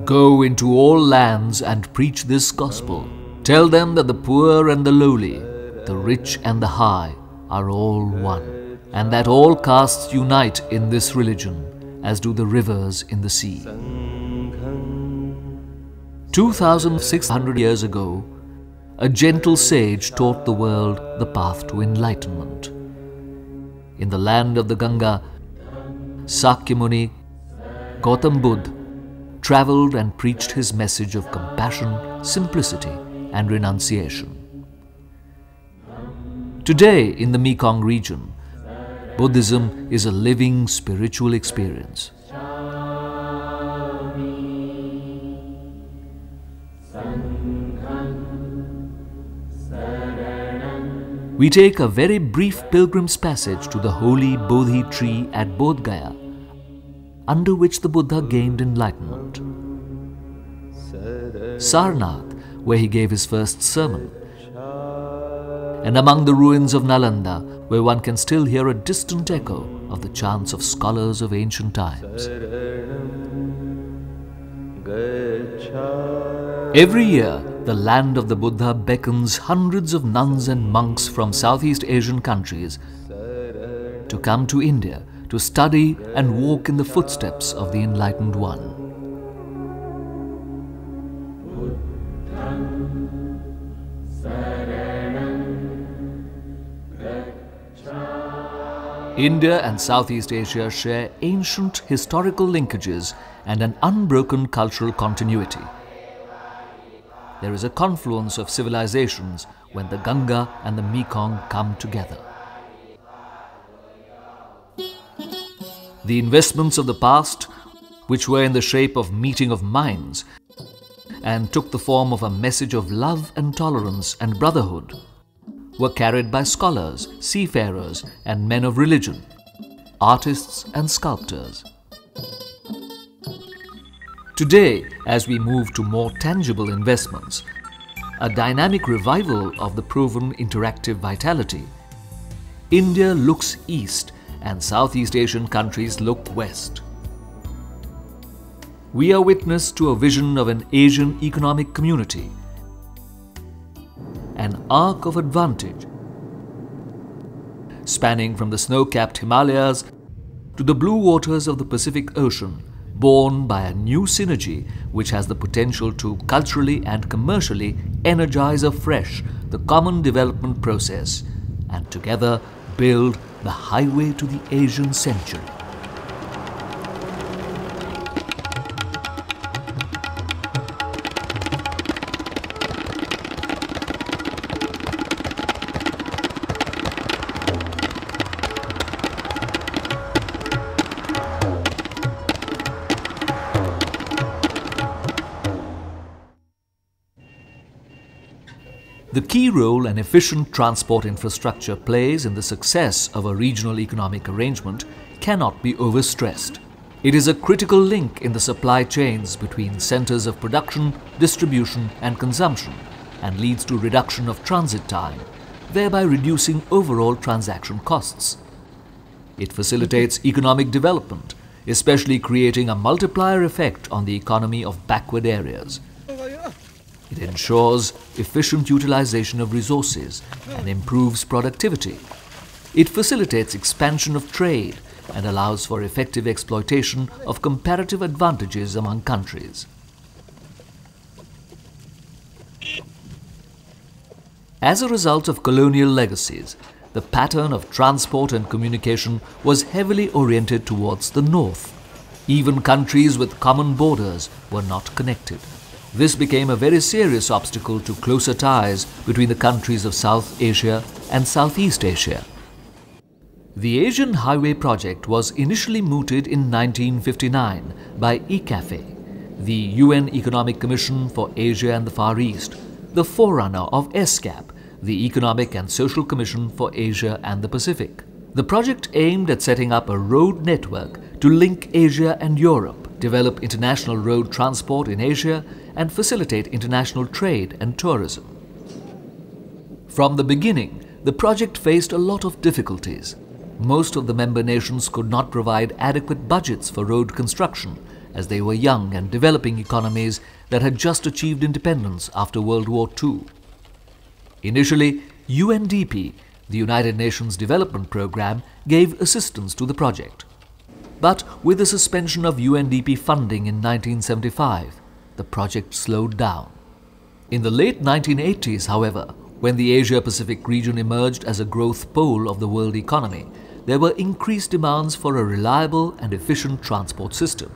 Go into all lands and preach this gospel. Tell them that the poor and the lowly, the rich and the high are all one, and that all castes unite in this religion, as do the rivers in the sea. 2,600 years ago, a gentle sage taught the world the path to enlightenment. In the land of the Ganga, Sakyamuni, Gautam Buddha, travelled and preached his message of compassion, simplicity and renunciation. Today in the Mekong region, Buddhism is a living spiritual experience. We take a very brief pilgrim's passage to the holy Bodhi tree at Bodh Gaya, under which the Buddha gained enlightenment. Sarnath, where he gave his first sermon, and among the ruins of Nalanda, where one can still hear a distant echo of the chants of scholars of ancient times. Every year, the land of the Buddha beckons hundreds of nuns and monks from Southeast Asian countries to come to India to study and walk in the footsteps of the Enlightened One. India and Southeast Asia share ancient historical linkages and an unbroken cultural continuity. There is a confluence of civilizations when the Ganga and the Mekong come together. The investments of the past, which were in the shape of meeting of minds and took the form of a message of love and tolerance and brotherhood, were carried by scholars, seafarers and men of religion, artists and sculptors. Today, as we move to more tangible investments, a dynamic revival of the proven interactive vitality, India looks east and Southeast Asian countries look west. We are witness to a vision of an Asian economic community, an arc of advantage spanning from the snow-capped Himalayas to the blue waters of the Pacific Ocean, born by a new synergy which has the potential to culturally and commercially energize afresh the common development process and together build the highway to the Asian century. The key role an efficient transport infrastructure plays in the success of a regional economic arrangement cannot be overstressed. It is a critical link in the supply chains between centers of production, distribution and consumption and leads to reduction of transit time, thereby reducing overall transaction costs. It facilitates economic development, especially creating a multiplier effect on the economy of backward areas. It ensures efficient utilization of resources and improves productivity. It facilitates expansion of trade and allows for effective exploitation of comparative advantages among countries. As a result of colonial legacies, the pattern of transport and communication was heavily oriented towards the north. Even countries with common borders were not connected. This became a very serious obstacle to closer ties between the countries of South Asia and Southeast Asia. The Asian Highway Project was initially mooted in 1959 by ECAFE, the UN Economic Commission for Asia and the Far East, the forerunner of ESCAP, the Economic and Social Commission for Asia and the Pacific. The project aimed at setting up a road network to link Asia and Europe, develop international road transport in Asia, and facilitate international trade and tourism. From the beginning, the project faced a lot of difficulties. Most of the member nations could not provide adequate budgets for road construction, as they were young and developing economies that had just achieved independence after World War II. Initially, UNDP, the United Nations Development Programme, gave assistance to the project. But with the suspension of UNDP funding in 1975, the project slowed down. In the late 1980s, however, when the Asia-Pacific region emerged as a growth pole of the world economy, there were increased demands for a reliable and efficient transport system.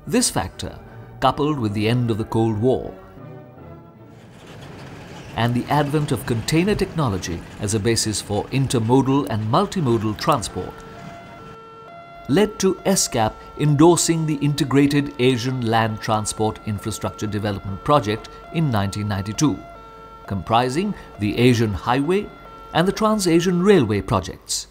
This factor, coupled with the end of the Cold War and the advent of container technology as a basis for intermodal and multimodal transport, led to ESCAP endorsing the Integrated Asian Land Transport Infrastructure Development Project in 1992, comprising the Asian Highway and the Trans-Asian Railway projects.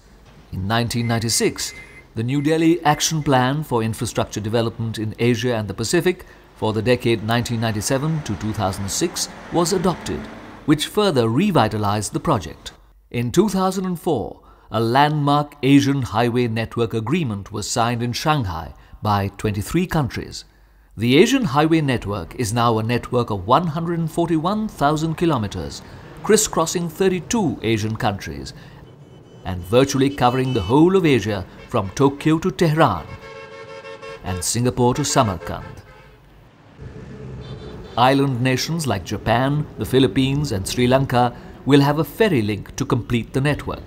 In 1996, the New Delhi Action Plan for Infrastructure Development in Asia and the Pacific for the decade 1997 to 2006 was adopted, which further revitalized the project. In 2004, a landmark Asian Highway Network Agreement was signed in Shanghai by 23 countries. The Asian Highway Network is now a network of 141,000 kilometers, crisscrossing 32 Asian countries and virtually covering the whole of Asia from Tokyo to Tehran and Singapore to Samarkand. Island nations like Japan, the Philippines and Sri Lanka will have a ferry link to complete the network.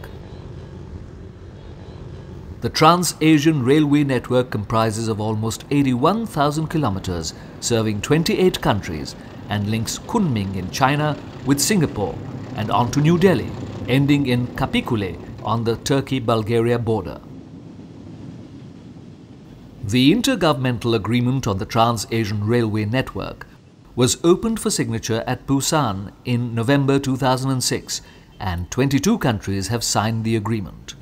The Trans-Asian Railway Network comprises of almost 81,000 kilometers, serving 28 countries, and links Kunming in China with Singapore and on to New Delhi, ending in Kapikule on the Turkey-Bulgaria border. The Intergovernmental Agreement on the Trans-Asian Railway Network was opened for signature at Busan in November 2006, and 22 countries have signed the agreement.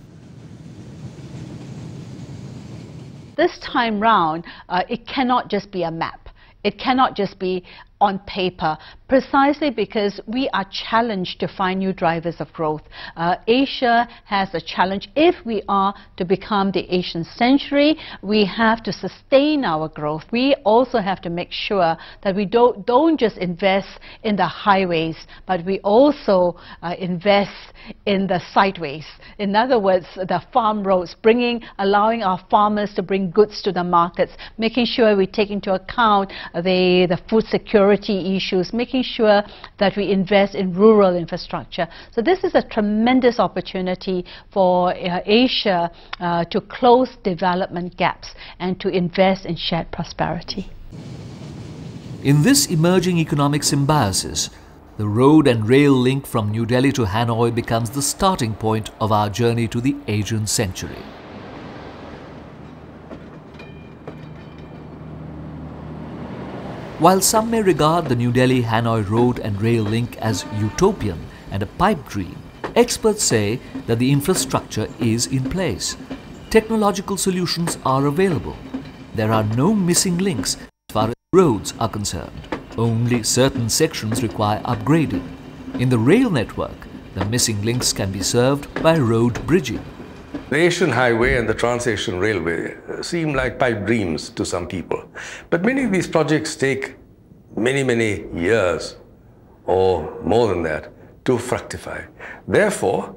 This time round, it cannot just be a map. It cannot just be on paper, precisely because we are challenged to find new drivers of growth. Asia has a challenge. If we are to become the Asian century, we have to sustain our growth. We also have to make sure that we don't just invest in the highways, but we also invest in the sideways. In other words, the farm roads, allowing our farmers to bring goods to the markets, making sure we take into account the food security issues, making sure that we invest in rural infrastructure. So this is a tremendous opportunity for Asia to close development gaps and to invest in shared prosperity. In this emerging economic symbiosis, the road and rail link from New Delhi to Hanoi becomes the starting point of our journey to the Asian century. While some may regard the New Delhi-Hanoi road and rail link as utopian and a pipe dream, experts say that the infrastructure is in place. Technological solutions are available. There are no missing links as far as roads are concerned. Only certain sections require upgrading. In the rail network, the missing links can be served by road bridging. The Asian Highway and the Trans-Asian Railway seem like pipe dreams to some people. But many of these projects take many years or more than that to fructify. Therefore,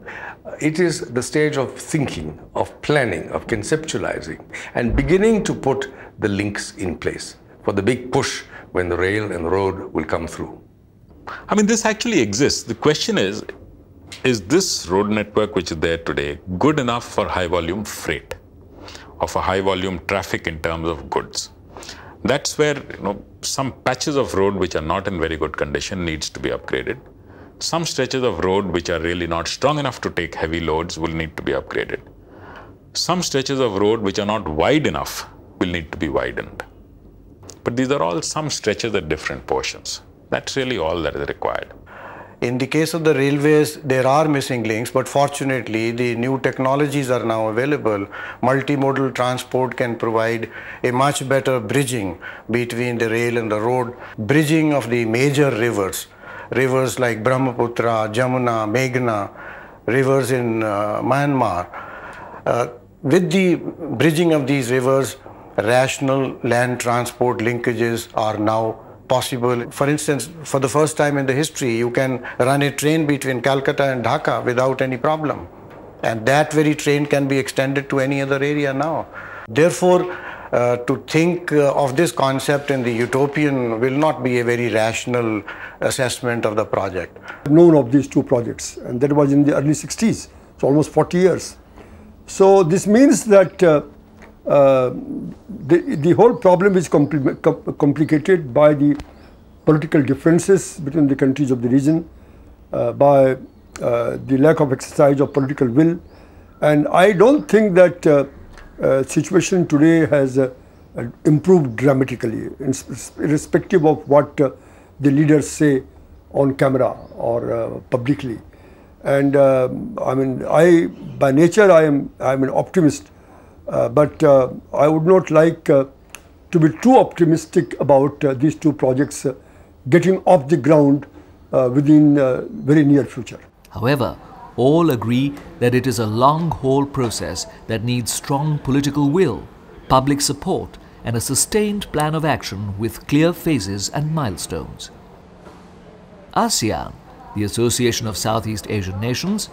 it is the stage of thinking, of planning, of conceptualizing, and beginning to put the links in place for the big push when the rail and the road will come through. I mean, this actually exists. The question is this road network which is there today good enough for high volume freight or for high volume traffic in terms of goods? That's where some patches of road which are not in very good condition needs to be upgraded. Some stretches of road which are really not strong enough to take heavy loads will need to be upgraded. Some stretches of road which are not wide enough will need to be widened. But these are all some stretches at different portions. That's really all that is required. In the case of the railways, there are missing links, but fortunately the new technologies are now available. Multimodal transport can provide a much better bridging between the rail and the road. Bridging of the major rivers like Brahmaputra, Jamuna, Meghna, rivers in Myanmar. With the bridging of these rivers, rational land transport linkages are now possible. For instance, for the first time in the history, you can run a train between Calcutta and Dhaka without any problem. And that very train can be extended to any other area now. Therefore, to think of this concept in the utopian will not be a very rational assessment of the project. I've known of these two projects, and that was in the early 60s, so almost 40 years. So this means that the whole problem is complicated by the political differences between the countries of the region, by the lack of exercise of political will. And I don't think that situation today has improved dramatically, irrespective of what the leaders say on camera or publicly. And I mean, by nature I'm an optimist, but I would not like to be too optimistic about these two projects getting off the ground within very near future. However, all agree that it is a long-haul process that needs strong political will, public support, and a sustained plan of action with clear phases and milestones. ASEAN, the Association of Southeast Asian Nations;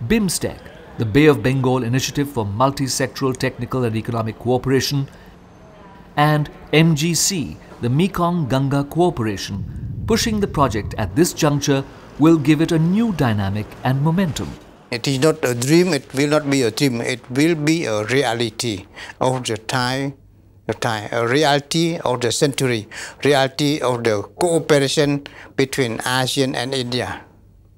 BIMSTEC, the Bay of Bengal Initiative for Multi-Sectoral Technical and Economic Cooperation; and MGC, the Mekong-Ganga Cooperation, pushing the project at this juncture will give it a new dynamic and momentum. It is not a dream, it will not be a dream, it will be a reality of the time, a reality of the century, reality of the cooperation between ASEAN and India.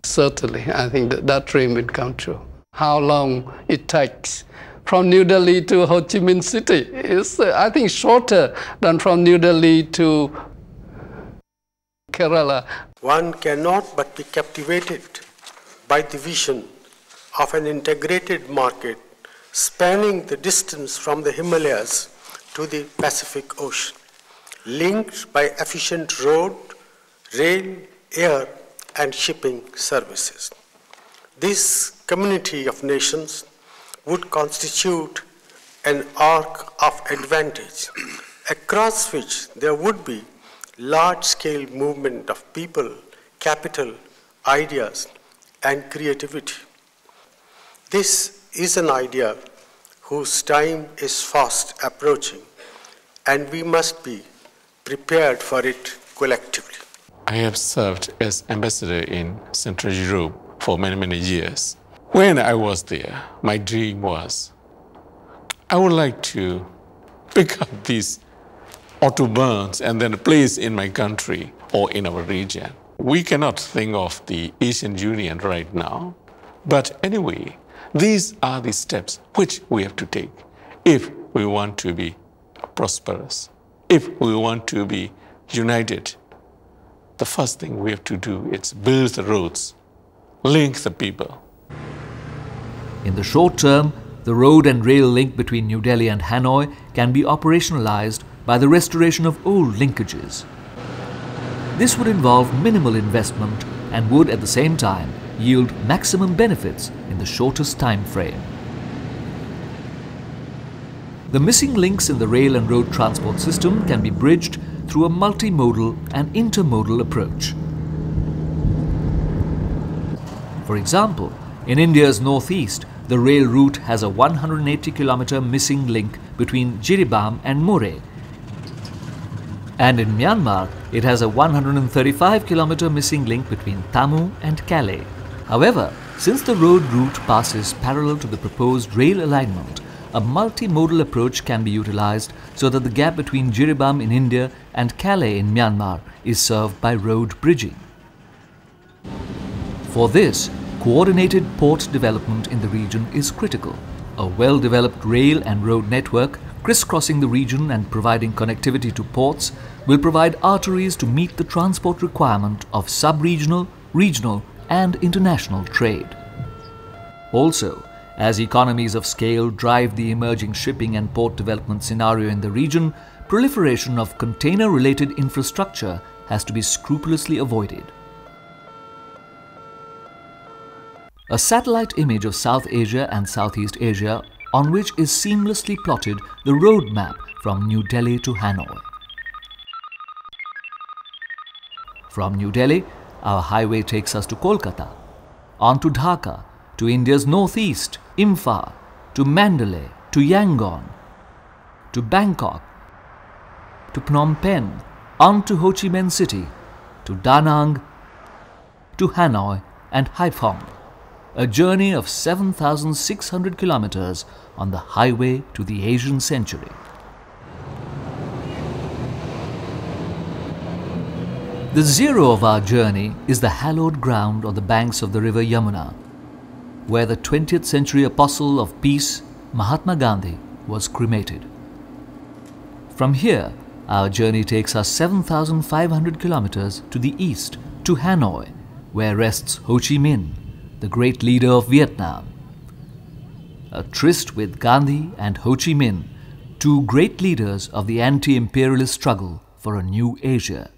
Certainly, I think that dream will come true. How long it takes from New Delhi to Ho Chi Minh City is, I think, shorter than from New Delhi to Kerala. One cannot but be captivated by the vision of an integrated market spanning the distance from the Himalayas to the Pacific Ocean, linked by efficient road, rail, air, and shipping services. This community of nations would constitute an arc of advantage across which there would be large-scale movement of people, capital, ideas, and creativity. This is an idea whose time is fast approaching, and we must be prepared for it collectively. I have served as ambassador in Central Europe for many years. When I was there, my dream was, I would like to pick up these autobahns and then place in my country or in our region. We cannot think of the Asian Union right now, but anyway, these are the steps which we have to take if we want to be prosperous, if we want to be united. The first thing we have to do is build the roads, link the people. In the short term, the road and rail link between New Delhi and Hanoi can be operationalized by the restoration of old linkages. This would involve minimal investment and would at the same time yield maximum benefits in the shortest time frame. The missing links in the rail and road transport system can be bridged through a multimodal and intermodal approach. For example, in India's northeast, the rail route has a 180-kilometer missing link between Jiribam and Moreh. And in Myanmar, it has a 135-kilometer missing link between Tamu and Calais. However, since the road route passes parallel to the proposed rail alignment, a multimodal approach can be utilized so that the gap between Jiribam in India and Calais in Myanmar is served by road bridging. For this, coordinated port development in the region is critical. A well-developed rail and road network crisscrossing the region and providing connectivity to ports will provide arteries to meet the transport requirement of sub-regional, regional and international trade. Also, as economies of scale drive the emerging shipping and port development scenario in the region, proliferation of container-related infrastructure has to be scrupulously avoided. A satellite image of South Asia and Southeast Asia on which is seamlessly plotted the road map from New Delhi to Hanoi. From New Delhi, our highway takes us to Kolkata, on to Dhaka, to India's northeast, Imphal, to Mandalay, to Yangon, to Bangkok, to Phnom Penh, on to Ho Chi Minh City, to Da Nang, to Hanoi and Haiphong. A journey of 7,600 kilometers on the highway to the Asian century. The zero of our journey is the hallowed ground on the banks of the river Yamuna, where the 20th century apostle of peace, Mahatma Gandhi, was cremated. From here, our journey takes us 7,500 kilometers to the east, to Hanoi, where rests Ho Chi Minh, the great leader of Vietnam. A tryst with Gandhi and Ho Chi Minh, two great leaders of the anti-imperialist struggle for a new Asia.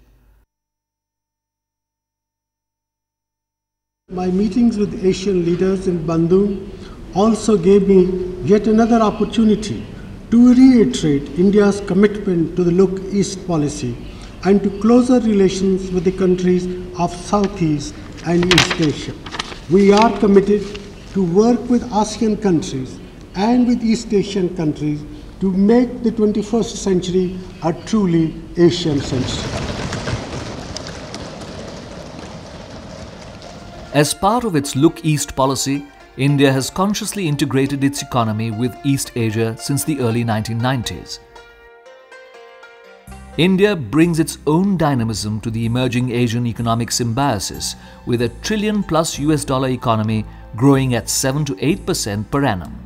My meetings with Asian leaders in Bandung also gave me yet another opportunity to reiterate India's commitment to the Look East policy and to closer relations with the countries of Southeast and East Asia. We are committed to work with ASEAN countries and with East Asian countries to make the 21st century a truly Asian century. As part of its Look East policy, India has consciously integrated its economy with East Asia since the early 1990s. India brings its own dynamism to the emerging Asian economic symbiosis, with $1 trillion+ US economy growing at 7 to 8% per annum.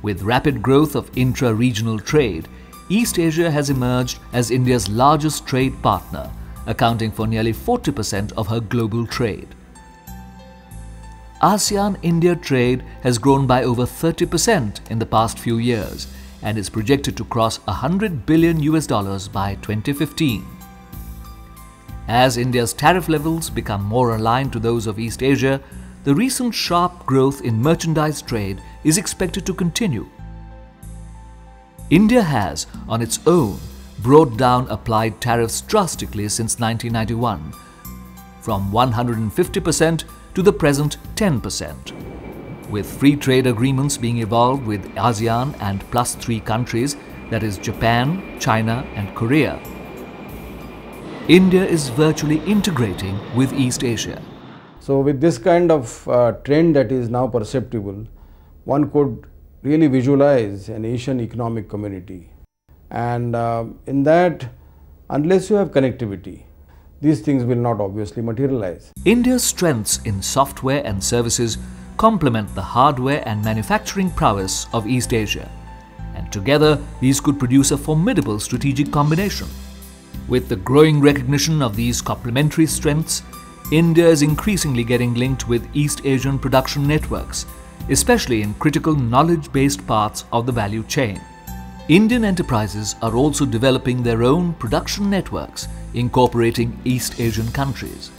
With rapid growth of intra-regional trade, East Asia has emerged as India's largest trade partner, accounting for nearly 40% of her global trade. ASEAN-India trade has grown by over 30% in the past few years and is projected to cross $100 billion US by 2015. As India's tariff levels become more aligned to those of East Asia, the recent sharp growth in merchandise trade is expected to continue. India has, on its own, brought down applied tariffs drastically since 1991, from 150% to the present 10%, with free trade agreements being evolved with ASEAN and +3 countries, that is Japan, China and Korea. India is virtually integrating with East Asia. So with this kind of trend that is now perceptible, one could really visualize an Asian economic community. And in that, unless you have connectivity, these things will not obviously materialize. India's strengths in software and services complement the hardware and manufacturing prowess of East Asia, and together these could produce a formidable strategic combination. With the growing recognition of these complementary strengths, India is increasingly getting linked with East Asian production networks, especially in critical knowledge-based parts of the value chain. Indian enterprises are also developing their own production networks, incorporating East Asian countries.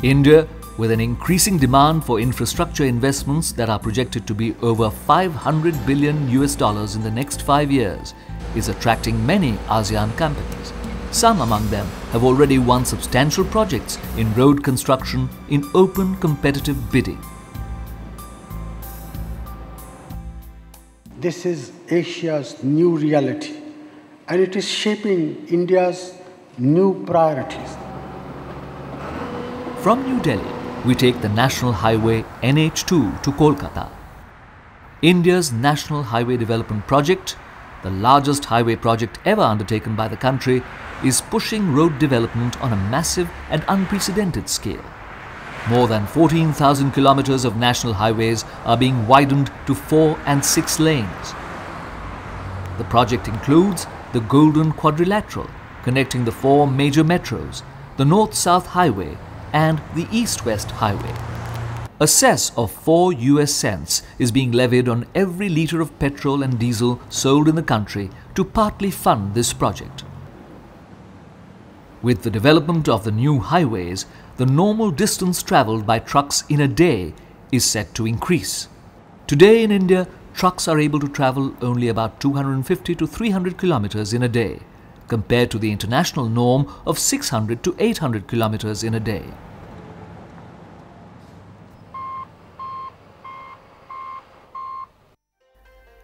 India, with an increasing demand for infrastructure investments that are projected to be over $500 billion US in the next 5 years, is attracting many ASEAN companies. Some among them have already won substantial projects in road construction in open competitive bidding. This is Asia's new reality, and it is shaping India's new priorities. From New Delhi, we take the National Highway NH2 to Kolkata. India's National Highway Development Project, the largest highway project ever undertaken by the country, is pushing road development on a massive and unprecedented scale. More than 14,000 kilometers of national highways are being widened to 4 and 6 lanes. The project includes the Golden Quadrilateral, connecting the 4 major metros, the North-South Highway and the East-West Highway. A cess of 4 US cents is being levied on every litre of petrol and diesel sold in the country to partly fund this project. With the development of the new highways, the normal distance travelled by trucks in a day is set to increase. Today in India, trucks are able to travel only about 250 to 300 kilometers in a day, compared to the international norm of 600 to 800 kilometers in a day.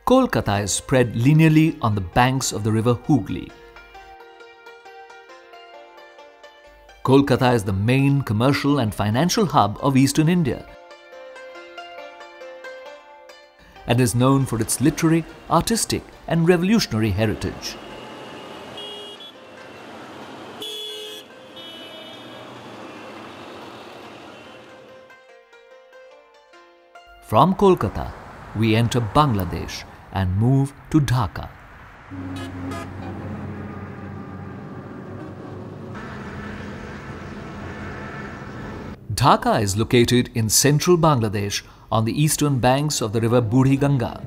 Kolkata is spread linearly on the banks of the river Hooghly. Kolkata is the main commercial and financial hub of eastern India and is known for its literary, artistic and revolutionary heritage. From Kolkata, we enter Bangladesh and move to Dhaka. Dhaka is located in central Bangladesh on the eastern banks of the river Buri Ganga.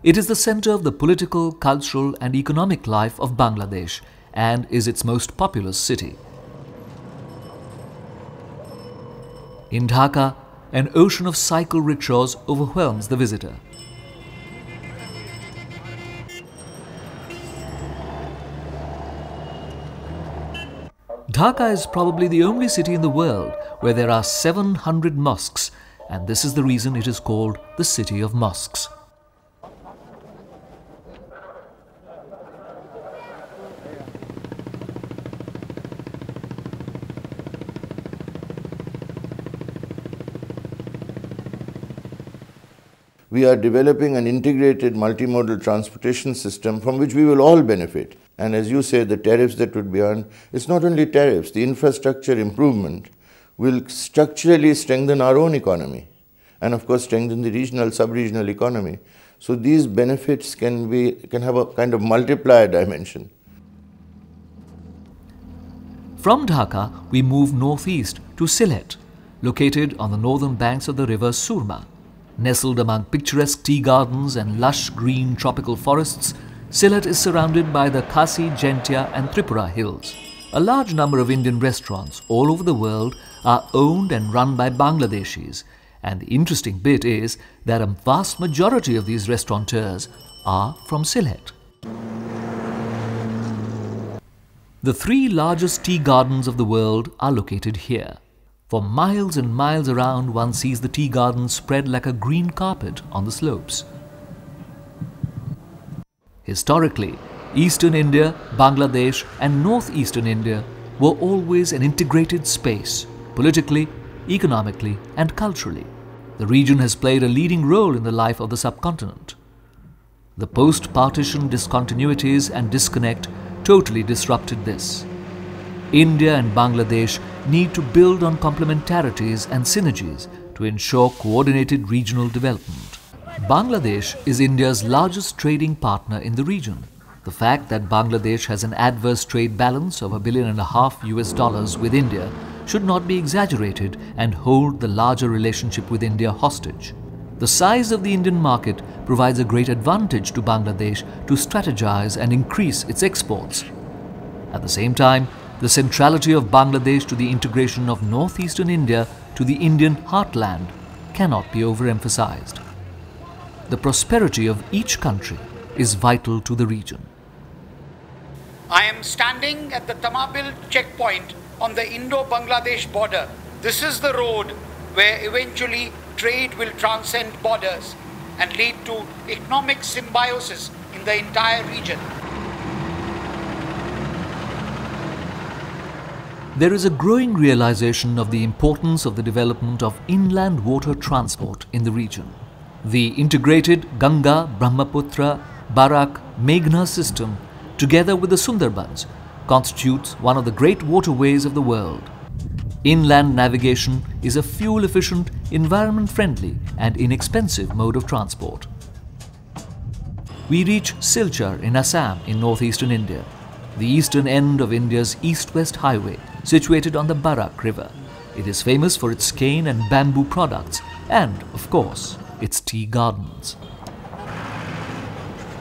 It is the center of the political, cultural and economic life of Bangladesh and is its most populous city. In Dhaka, an ocean of cycle rickshaws overwhelms the visitor. Dhaka is probably the only city in the world where there are 700 mosques, and this is the reason it is called the City of Mosques. We are developing an integrated multimodal transportation system from which we will all benefit. And as you say, the tariffs that would be earned, it's not only tariffs, the infrastructure improvement will structurally strengthen our own economy and of course strengthen the regional, sub-regional economy. So these benefits can have a kind of multiplier dimension. From Dhaka, we move northeast to Sylhet, located on the northern banks of the river Surma. Nestled among picturesque tea gardens and lush green tropical forests, Sylhet is surrounded by the Khasi, Jaintia and Tripura hills. A large number of Indian restaurants all over the world are owned and run by Bangladeshis, and the interesting bit is that a vast majority of these restaurateurs are from Sylhet. The three largest tea gardens of the world are located here. For miles and miles around, one sees the tea gardens spread like a green carpet on the slopes. Historically, Eastern India, Bangladesh and Northeastern India were always an integrated space, politically, economically and culturally. The region has played a leading role in the life of the subcontinent. The post-partition discontinuities and disconnect totally disrupted this. India and Bangladesh need to build on complementarities and synergies to ensure coordinated regional development. Bangladesh is India's largest trading partner in the region. The fact that Bangladesh has an adverse trade balance of $1.5 billion with India should not be exaggerated and hold the larger relationship with India hostage. The size of the Indian market provides a great advantage to Bangladesh to strategize and increase its exports. At the same time, the centrality of Bangladesh to the integration of northeastern India to the Indian heartland cannot be overemphasized. The prosperity of each country is vital to the region. I am standing at the Tamabil checkpoint on the Indo-Bangladesh border. This is the road where eventually trade will transcend borders and lead to economic symbiosis in the entire region. There is a growing realization of the importance of the development of inland water transport in the region. The integrated Ganga, Brahmaputra, Barak, Meghna system, together with the Sundarbans, constitutes one of the great waterways of the world. Inland navigation is a fuel-efficient, environment-friendly and inexpensive mode of transport. We reach Silchar in Assam in northeastern India, the eastern end of India's east-west highway, situated on the Barak River. It is famous for its cane and bamboo products and, of course, its tea gardens.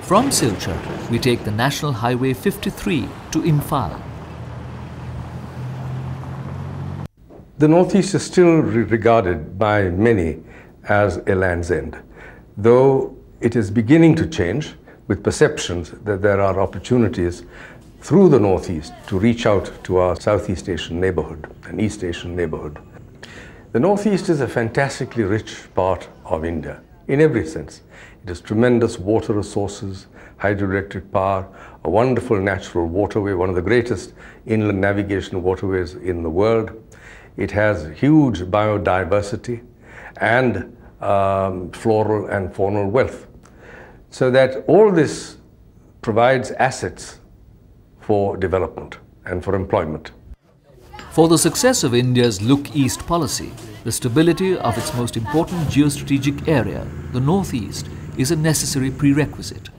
From Silchar, we take the National Highway 53 to Imphal. The Northeast is still regarded by many as a land's end, though it is beginning to change with perceptions that there are opportunities through the Northeast to reach out to our Southeast Asian neighborhood and East Asian neighborhood. The Northeast is a fantastically rich part of India in every sense. It has tremendous water resources, hydroelectric power, a wonderful natural waterway, one of the greatest inland navigation waterways in the world. It has huge biodiversity and floral and faunal wealth. So that all this provides assets for development and for employment. For the success of India's Look East policy, the stability of its most important geostrategic area, the Northeast, is a necessary prerequisite.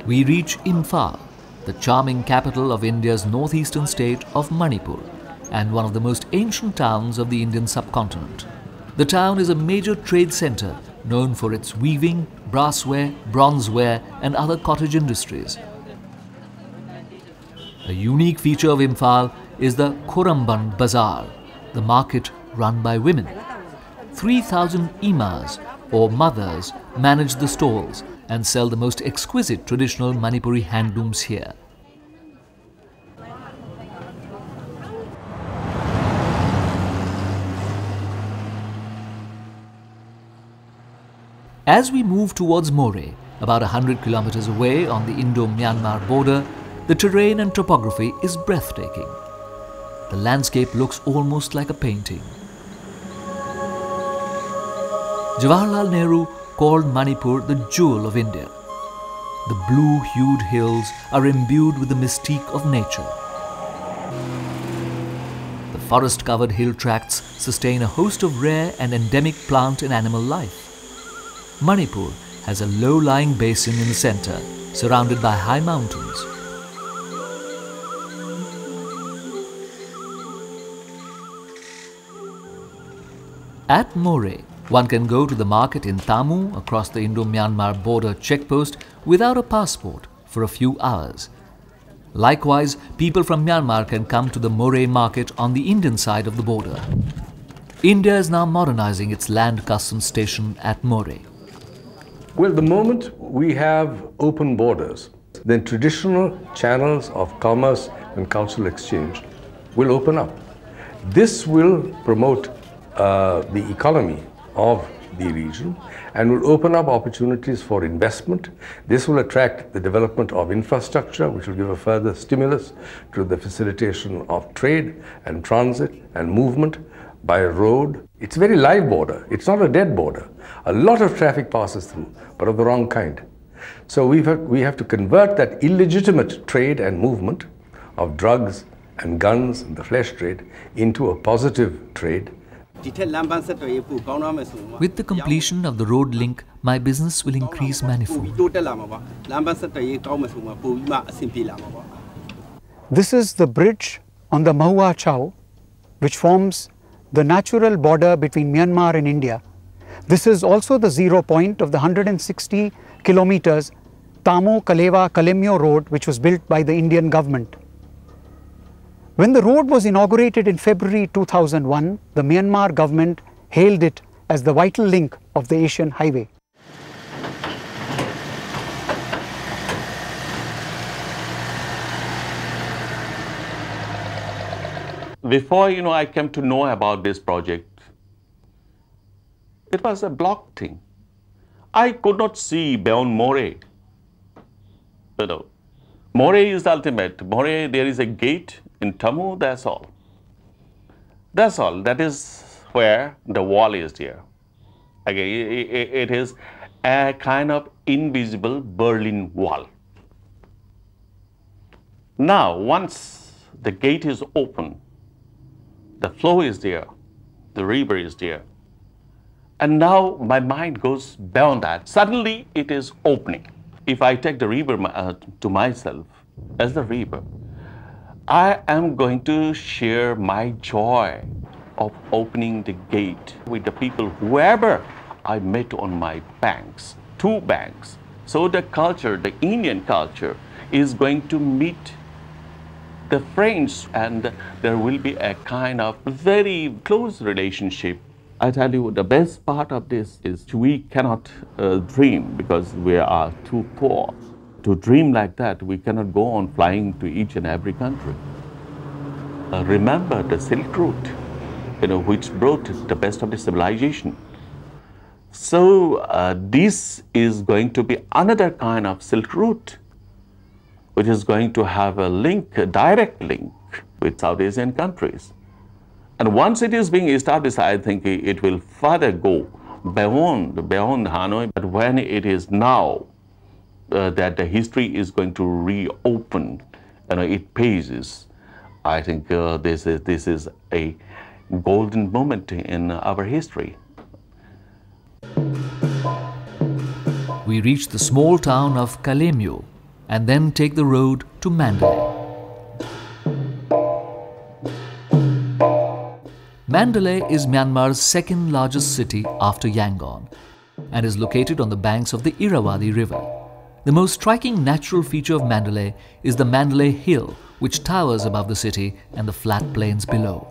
We reach Imphal, the charming capital of India's northeastern state of Manipur, and one of the most ancient towns of the Indian subcontinent. The town is a major trade centre known for its weaving, brassware, bronzeware and other cottage industries. A unique feature of Imphal is the Koramban Bazaar, the market run by women. 3,000 imas or mothers manage the stalls and sell the most exquisite traditional Manipuri handlooms here. As we move towards Moreh, about 100 kilometers away on the Indo-Myanmar border, the terrain and topography is breathtaking. The landscape looks almost like a painting. Jawaharlal Nehru called Manipur the jewel of India. The blue-hued hills are imbued with the mystique of nature. The forest-covered hill tracts sustain a host of rare and endemic plant and animal life. Manipur has a low-lying basin in the center, surrounded by high mountains. At Moreh, one can go to the market in Tamu across the Indo-Myanmar border checkpost without a passport for a few hours. Likewise, people from Myanmar can come to the Moreh market on the Indian side of the border. India is now modernizing its land customs station at Moreh. Well, the moment we have open borders, then traditional channels of commerce and cultural exchange will open up. This will promote the economy of the region and will open up opportunities for investment. This will attract the development of infrastructure, which will give a further stimulus to the facilitation of trade and transit and movement by road. It's a very live border. It's not a dead border. A lot of traffic passes through, but of the wrong kind. So we have to convert that illegitimate trade and movement of drugs and guns and the flesh trade into a positive trade. With the completion of the road link, my business will increase manifold. This is the bridge on the Mahua Chao, which forms the natural border between Myanmar and India. This is also the zero point of the 160 kilometers Tamu-Kalewa-Kalemyo road, which was built by the Indian government. When the road was inaugurated in February 2001, the Myanmar government hailed it as the vital link of the Asian highway. Before I came to know about this project, it was a block thing. I could not see beyond Moreh. Moreh is the ultimate. Moreh, there is a gate in Tamu, that's all. That's all. That is where the wall is there. Again, it is a kind of invisible Berlin Wall. Now, once the gate is open, the flow is there, the river is there. And now my mind goes beyond that. Suddenly it is opening. If I take the river to myself as the river, I am going to share my joy of opening the gate with the people, whoever I met on my banks, 2 banks, So the culture, the Indian culture, is going to meet the French, and there will be a kind of very close relationship. I tell you, the best part of this is we cannot dream because we are too poor. To dream like that, we cannot go on flying to each and every country. Remember the Silk Route, which brought the best of the civilization. So this is going to be another kind of Silk Route, which is going to have a link, a direct link with South Asian countries. And once it is being established, I think it will further go beyond Hanoi. But when it is now that the history is going to reopen, it paces, I think this is a golden moment in our history. We reach the small town of Kalemio and then take the road to Mandalay. Mandalay is Myanmar's second largest city after Yangon and is located on the banks of the Irrawaddy River. The most striking natural feature of Mandalay is the Mandalay Hill, which towers above the city and the flat plains below.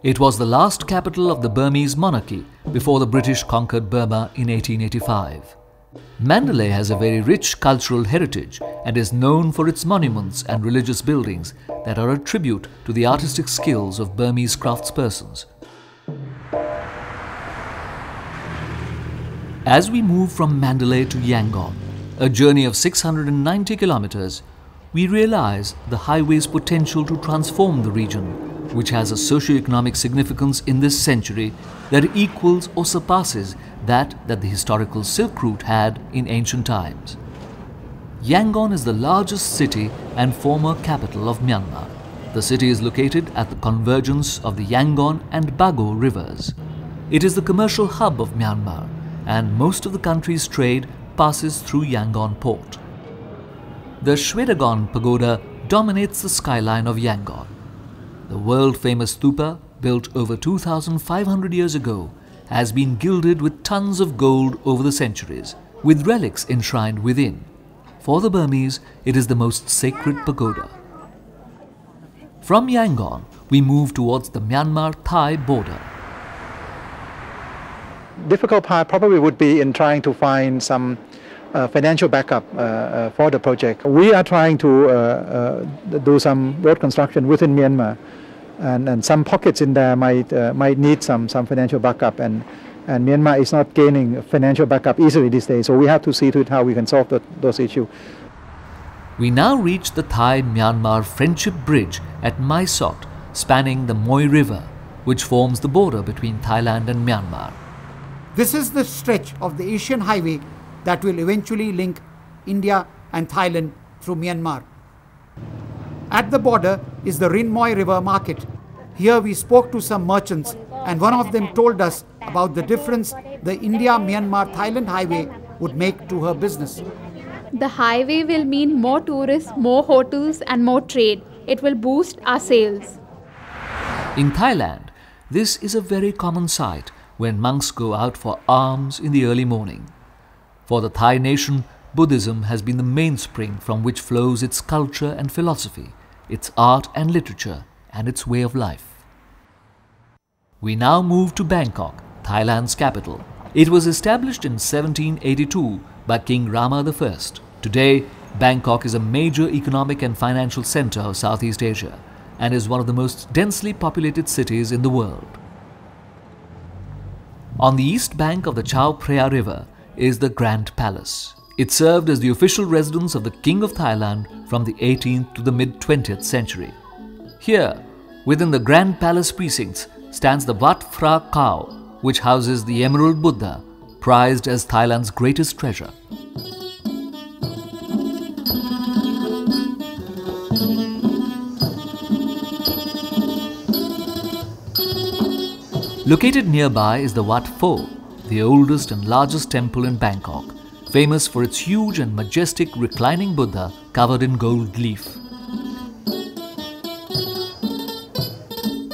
It was the last capital of the Burmese monarchy before the British conquered Burma in 1885. Mandalay has a very rich cultural heritage and is known for its monuments and religious buildings that are a tribute to the artistic skills of Burmese craftspersons. As we move from Mandalay to Yangon, a journey of 690 kilometers, we realize the highway's potential to transform the region, which has a socio-economic significance in this century that equals or surpasses that the historical Silk Route had in ancient times. Yangon is the largest city and former capital of Myanmar. The city is located at the convergence of the Yangon and Bago rivers. It is the commercial hub of Myanmar, and most of the country's trade passes through Yangon port. The Shwedagon Pagoda dominates the skyline of Yangon. The world-famous stupa, built over 2,500 years ago, has been gilded with tons of gold over the centuries, with relics enshrined within. For the Burmese, it is the most sacred pagoda. From Yangon, we move towards the Myanmar-Thai border. Difficult part probably would be in trying to find some financial backup for the project. We are trying to do some road construction within Myanmar, and some pockets in there might need some financial backup, and Myanmar is not gaining financial backup easily these days, so we have to see to it how we can solve those issues. We now reach the Thai-Myanmar Friendship Bridge at Mae Sot, spanning the Moi River, which forms the border between Thailand and Myanmar. This is the stretch of the Asian highway that will eventually link India and Thailand through Myanmar. At the border is the Rin Moi River market. Here we spoke to some merchants, and one of them told us about the difference the India-Myanmar-Thailand highway would make to her business. The highway will mean more tourists, more hotels and more trade. It will boost our sales. In Thailand, this is a very common sight when monks go out for alms in the early morning. For the Thai nation, Buddhism has been the mainspring from which flows its culture and philosophy, its art and literature, and its way of life. We now move to Bangkok, Thailand's capital. It was established in 1782 by King Rama I. Today, Bangkok is a major economic and financial center of Southeast Asia and is one of the most densely populated cities in the world. On the east bank of the Chao Phraya River is the Grand Palace. It served as the official residence of the King of Thailand from the 18th to the mid-20th century. Here, within the Grand Palace precincts, stands the Wat Phra Kaew, which houses the Emerald Buddha, prized as Thailand's greatest treasure. Located nearby is the Wat Pho, the oldest and largest temple in Bangkok, famous for its huge and majestic reclining Buddha covered in gold leaf.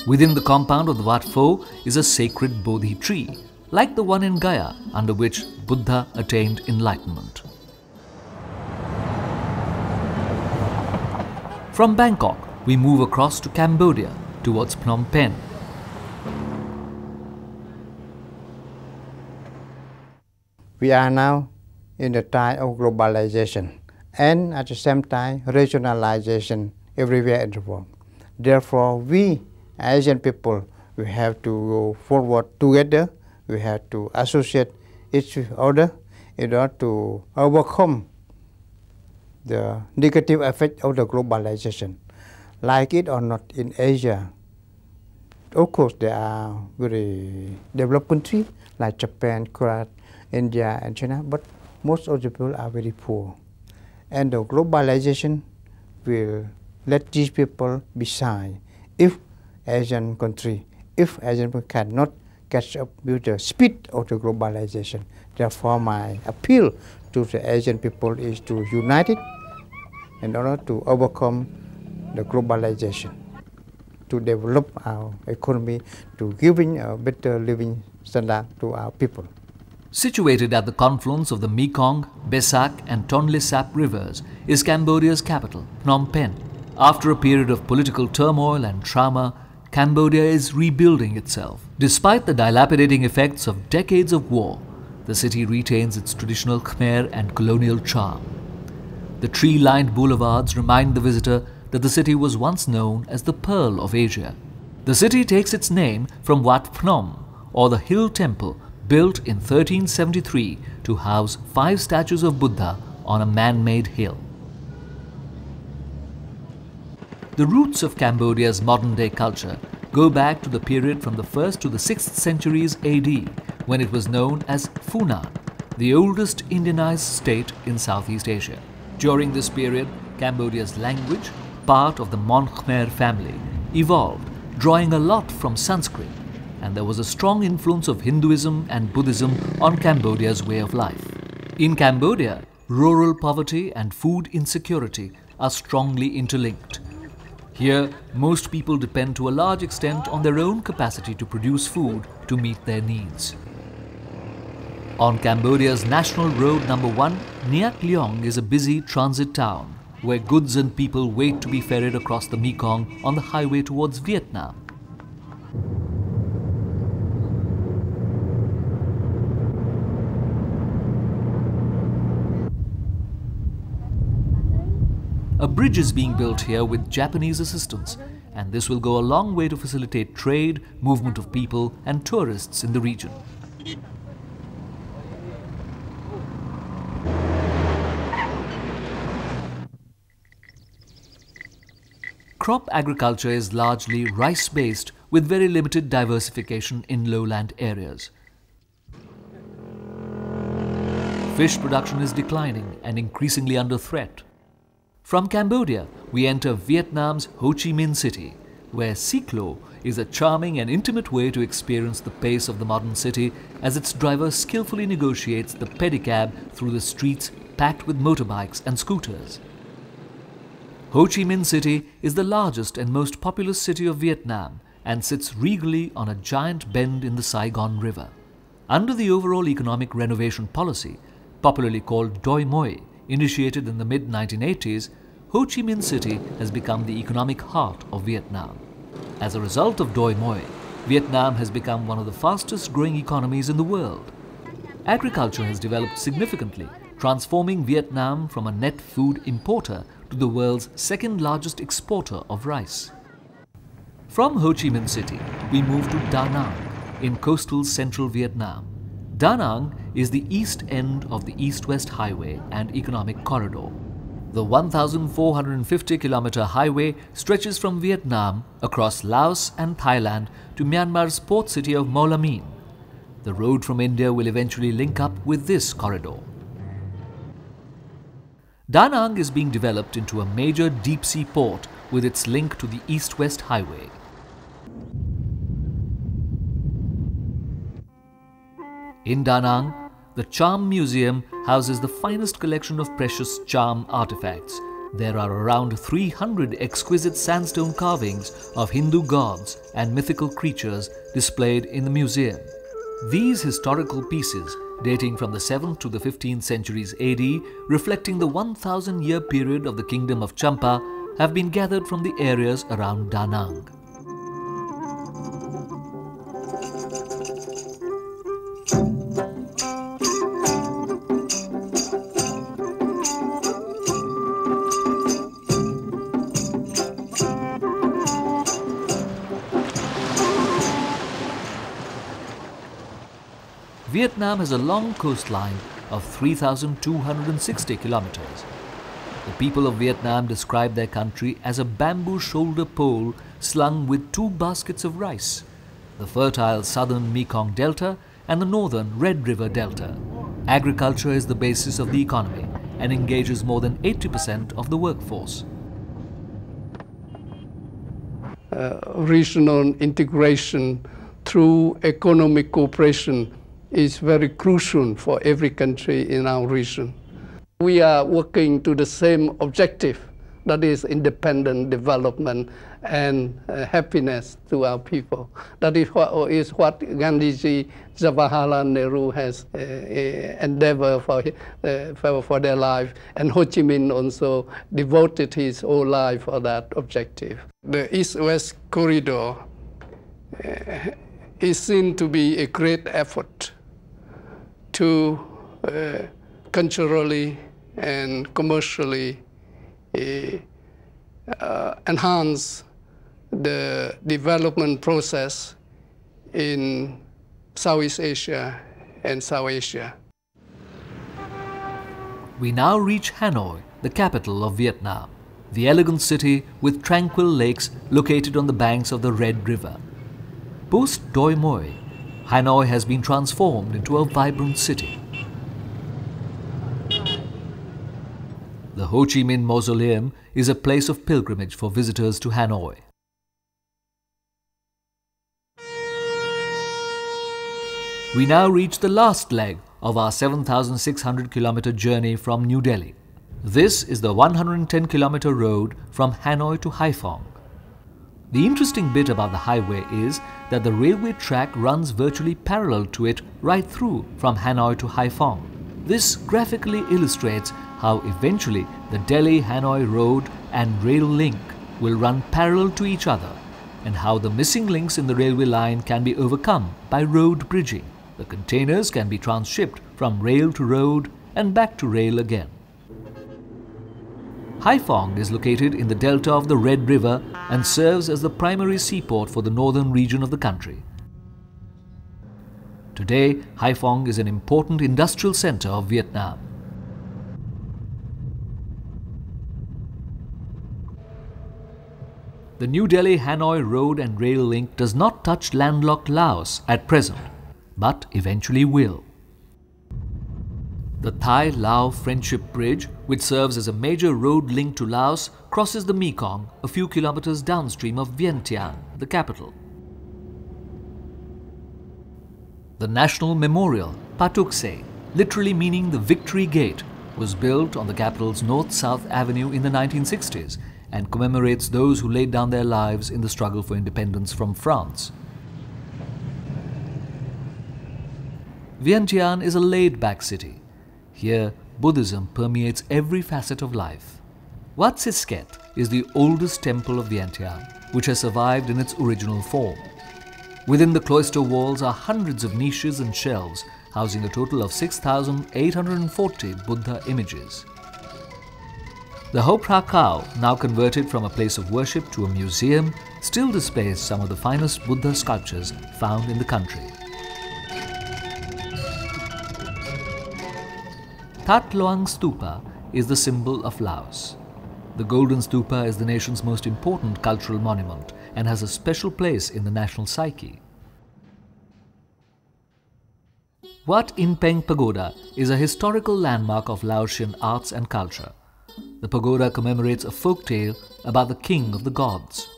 Within the compound of the Wat Pho is a sacred Bodhi tree, like the one in Gaya, under which Buddha attained enlightenment. From Bangkok, we move across to Cambodia towards Phnom Penh. We are now in the time of globalization and at the same time regionalization everywhere in the world. Therefore, we Asian people, we have to go forward together. We have to associate each other in order to overcome the negative effect of the globalization. Like it or not, in Asia, of course, there are very developed countries like Japan, Korea, India, and China, but most of the people are very poor. And the globalization will let these people be shy. If Asian country, if Asian people cannot catch up with the speed of the globalization. Therefore, my appeal to the Asian people is to unite it in order to overcome the globalization, to develop our economy, to giving a better living standard to our people. Situated at the confluence of the Mekong, Besak and Tonle Sap rivers is Cambodia's capital, Phnom Penh. After a period of political turmoil and trauma, Cambodia is rebuilding itself. Despite the dilapidating effects of decades of war, the city retains its traditional Khmer and colonial charm. The tree-lined boulevards remind the visitor that the city was once known as the Pearl of Asia. The city takes its name from Wat Phnom, or the hill temple built in 1373 to house 5 statues of Buddha on a man-made hill. The roots of Cambodia's modern-day culture go back to the period from the 1st to the 6th centuries AD, when it was known as Funan, the oldest Indianized state in Southeast Asia. During this period, Cambodia's language, part of the Mon Khmer family, evolved, drawing a lot from Sanskrit, and there was a strong influence of Hinduism and Buddhism on Cambodia's way of life. In Cambodia, rural poverty and food insecurity are strongly interlinked. Here, most people depend to a large extent on their own capacity to produce food to meet their needs. On Cambodia's National Road No. 1, Niak Leong is a busy transit town where goods and people wait to be ferried across the Mekong on the highway towards Vietnam. A bridge is being built here with Japanese assistance, and this will go a long way to facilitate trade, movement of people and tourists in the region. Crop agriculture is largely rice-based with very limited diversification in lowland areas. Fish production is declining and increasingly under threat. From Cambodia, we enter Vietnam's Ho Chi Minh City, where Ciclo is a charming and intimate way to experience the pace of the modern city as its driver skillfully negotiates the pedicab through the streets packed with motorbikes and scooters. Ho Chi Minh City is the largest and most populous city of Vietnam and sits regally on a giant bend in the Saigon River. Under the overall economic renovation policy, popularly called Doi Moi, initiated in the mid-1980s, Ho Chi Minh City has become the economic heart of Vietnam. As a result of Doi Moi, Vietnam has become one of the fastest growing economies in the world. Agriculture has developed significantly, transforming Vietnam from a net food importer to the world's second largest exporter of rice. From Ho Chi Minh City, we move to Da Nang in coastal central Vietnam. Da Nang is the east end of the East-West Highway and Economic Corridor. The 1,450-kilometer highway stretches from Vietnam across Laos and Thailand to Myanmar's port city of Moulamein. The road from India will eventually link up with this corridor. Da Nang is being developed into a major deep-sea port with its link to the East-West Highway. In Da Nang, the Charm Museum houses the finest collection of precious charm artifacts. There are around 300 exquisite sandstone carvings of Hindu gods and mythical creatures displayed in the museum. These historical pieces, dating from the 7th to the 15th centuries AD, reflecting the 1,000-year period of the Kingdom of Champa, have been gathered from the areas around Da Nang. Vietnam has a long coastline of 3,260 kilometers. The people of Vietnam describe their country as a bamboo shoulder pole slung with two baskets of rice, the fertile southern Mekong Delta and the northern Red River Delta. Agriculture is the basis of the economy and engages more than 80% of the workforce. Regional integration through economic cooperation is very crucial for every country in our region. We are working to the same objective, that is independent development and happiness to our people. That is what Gandhiji, Jawaharlal Nehru has endeavored for their life, and Ho Chi Minh also devoted his whole life for that objective. The East-West corridor is seen to be a great effort to culturally and commercially enhance the development process in Southeast Asia and South Asia. We now reach Hanoi, the capital of Vietnam, the elegant city with tranquil lakes located on the banks of the Red River. Post Doi Moi, Hanoi has been transformed into a vibrant city. The Ho Chi Minh Mausoleum is a place of pilgrimage for visitors to Hanoi. We now reach the last leg of our 7,600-kilometer journey from New Delhi. This is the 110-kilometer road from Hanoi to Haiphong. The interesting bit about the highway is that the railway track runs virtually parallel to it right through from Hanoi to Haiphong. This graphically illustrates how eventually the Delhi-Hanoi road and rail link will run parallel to each other, and how the missing links in the railway line can be overcome by road bridging. The containers can be transshipped from rail to road and back to rail again. Haiphong is located in the delta of the Red River and serves as the primary seaport for the northern region of the country. Today, Haiphong is an important industrial center of Vietnam. The New Delhi-Hanoi road and rail link does not touch landlocked Laos at present, but eventually will. The Thai-Lao Friendship Bridge, which serves as a major road link to Laos, crosses the Mekong a few kilometers downstream of Vientiane, the capital. The National Memorial, Patuk Se, literally meaning the Victory Gate, was built on the capital's North-South Avenue in the 1960s and commemorates those who laid down their lives in the struggle for independence from France. Vientiane is a laid-back city. Here, Buddhism permeates every facet of life. Wat Sisket is the oldest temple of Vientiane, which has survived in its original form. Within the cloister walls are hundreds of niches and shelves, housing a total of 6,840 Buddha images. The Ho Phra Khao, now converted from a place of worship to a museum, still displays some of the finest Buddha sculptures found in the country. That Luang Stupa is the symbol of Laos. The Golden Stupa is the nation's most important cultural monument and has a special place in the national psyche. Wat In Peng Pagoda is a historical landmark of Laotian arts and culture. The pagoda commemorates a folk tale about the king of the gods.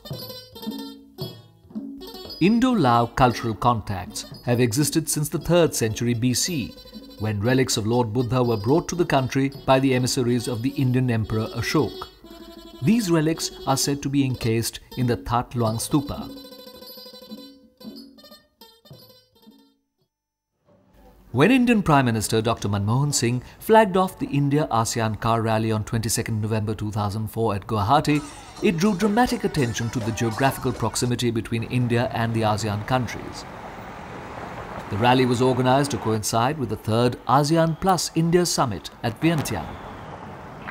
Indo-Lao cultural contacts have existed since the 3rd century BC, when relics of Lord Buddha were brought to the country by the emissaries of the Indian Emperor Ashok. These relics are said to be encased in the That Luang Stupa. When Indian Prime Minister Dr. Manmohan Singh flagged off the India-ASEAN car rally on 22nd November 2004 at Guwahati, it drew dramatic attention to the geographical proximity between India and the ASEAN countries. The rally was organized to coincide with the third ASEAN Plus India Summit at Vientiane.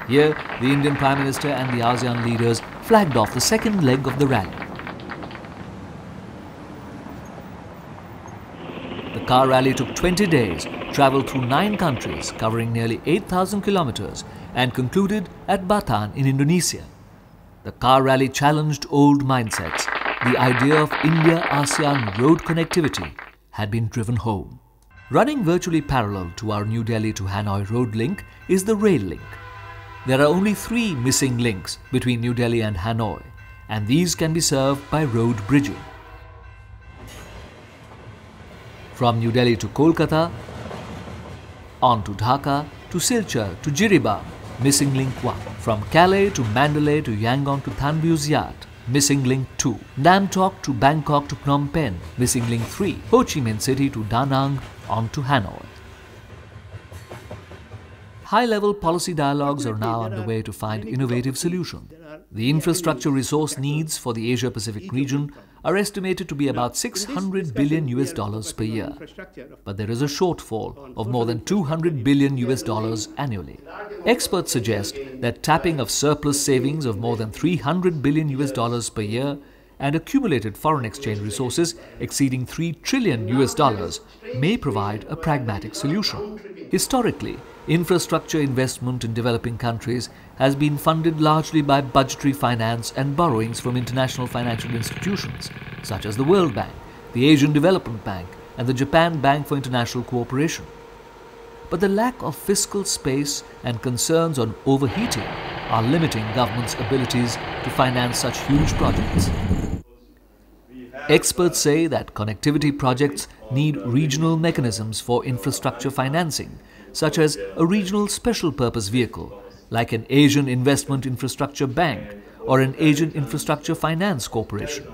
Here, the Indian Prime Minister and the ASEAN leaders flagged off the second leg of the rally. The car rally took 20 days, travelled through 9 countries, covering nearly 8,000 kilometres, and concluded at Bataan in Indonesia. The car rally challenged old mindsets. The idea of India-ASEAN road connectivity had been driven home. Running virtually parallel to our New Delhi to Hanoi road link is the rail link. There are only 3 missing links between New Delhi and Hanoi, and these can be served by road bridging. From New Delhi to Kolkata, on to Dhaka, to Silchar, to Jiribam, missing link 1. From Calais to Mandalay to Yangon to Thanviuziat, missing link 2. Namtok to Bangkok to Phnom Penh, missing link 3. Ho Chi Minh City to Da Nang, on to Hanoi. High-level policy dialogues are now underway to find innovative solutions. The infrastructure resource needs for the Asia-Pacific region are estimated to be about $600 billion per year. But there is a shortfall of more than $200 billion annually. Experts suggest that tapping of surplus savings of more than $300 billion per year and accumulated foreign exchange resources exceeding $3 trillion may provide a pragmatic solution. Historically, infrastructure investment in developing countries has been funded largely by budgetary finance and borrowings from international financial institutions such as the World Bank, the Asian Development Bank and the Japan Bank for International Cooperation. But the lack of fiscal space and concerns on overheating are limiting governments' abilities to finance such huge projects. Experts say that connectivity projects need regional mechanisms for infrastructure financing, such as a regional special purpose vehicle, like an Asian Investment Infrastructure Bank or an Asian Infrastructure Finance Corporation.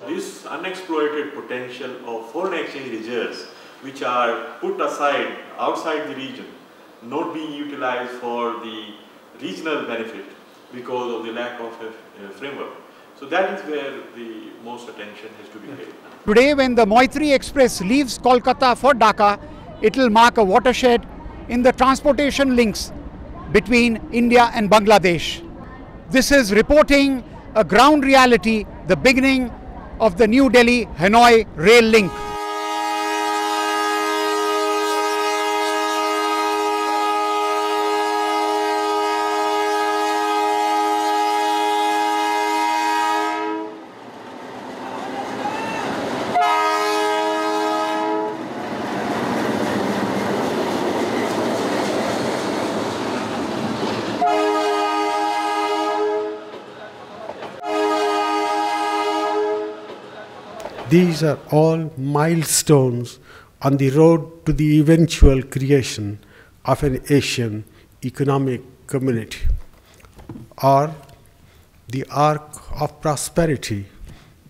This unexploited potential of foreign exchange reserves, which are put aside outside the region, not being utilized for the regional benefit because of the lack of a framework. So that is where the most attention has to be paid. Today, when the Moitri Express leaves Kolkata for Dhaka, it will mark a watershed in the transportation links between India and Bangladesh. This is reporting a ground reality, the beginning of the New Delhi-Hanoi rail link. These are all milestones on the road to the eventual creation of an Asian economic community, or the arc of prosperity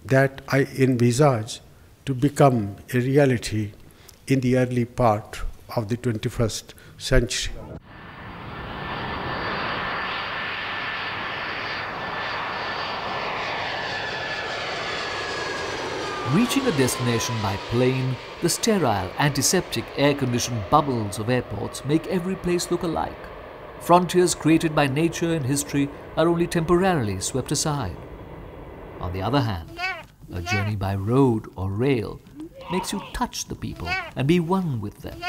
that I envisage to become a reality in the early part of the 21st century. Reaching a destination by plane, the sterile, antiseptic, air-conditioned bubbles of airports make every place look alike. Frontiers created by nature and history are only temporarily swept aside. On the other hand, a journey by road or rail makes you touch the people and be one with them.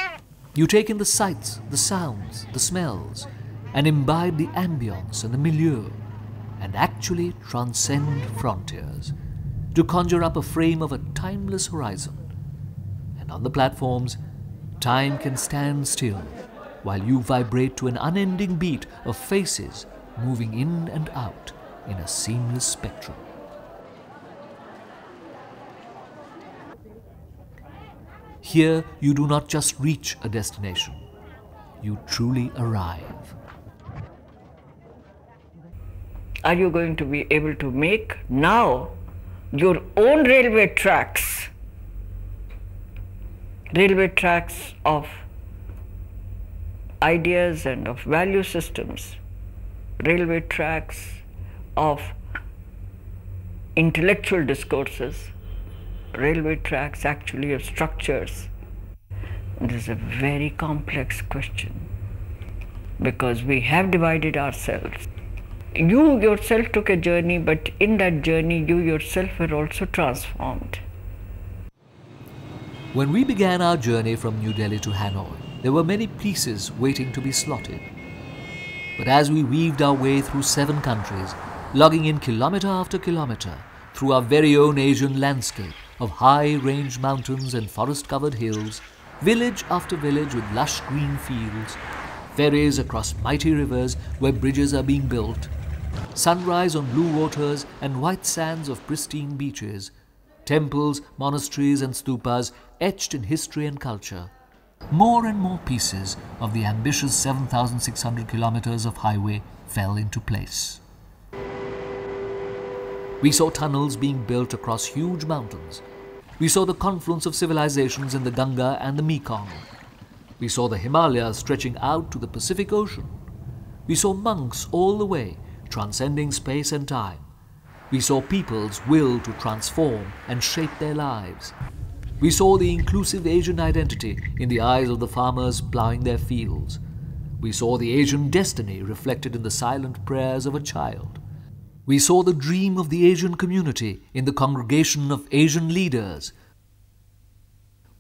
You take in the sights, the sounds, the smells, and imbibe the ambience and the milieu, and actually transcend frontiers, to conjure up a frame of a timeless horizon. And on the platforms, time can stand still while you vibrate to an unending beat of faces moving in and out in a seamless spectrum. Here, you do not just reach a destination, you truly arrive. Are you going to be able to make now your own railway tracks railway tracks of ideas and of value systems, railway tracks of intellectual discourses, railway tracks actually of structures. This is a very complex question because we have divided ourselves. You yourself took a journey, but in that journey you yourself were also transformed. When we began our journey from New Delhi to Hanoi, there were many pieces waiting to be slotted. But as we weaved our way through 7 countries, logging in kilometre after kilometre through our very own Asian landscape of high-ranged mountains and forest-covered hills, village after village with lush green fields, ferries across mighty rivers where bridges are being built, sunrise on blue waters and white sands of pristine beaches, temples, monasteries and stupas etched in history and culture, more and more pieces of the ambitious 7,600 kilometers of highway fell into place. We saw tunnels being built across huge mountains. We saw the confluence of civilizations in the Ganga and the Mekong. We saw the Himalayas stretching out to the Pacific Ocean. We saw monks all the way, transcending space and time. We saw people's will to transform and shape their lives. We saw the inclusive Asian identity in the eyes of the farmers ploughing their fields. We saw the Asian destiny reflected in the silent prayers of a child. We saw the dream of the Asian community in the congregation of Asian leaders.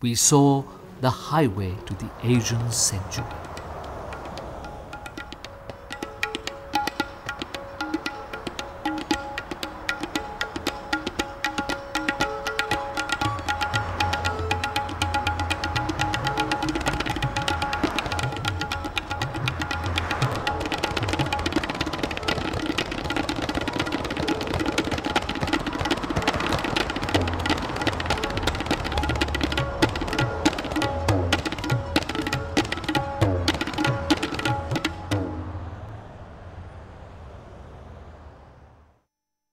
We saw the highway to the Asian century.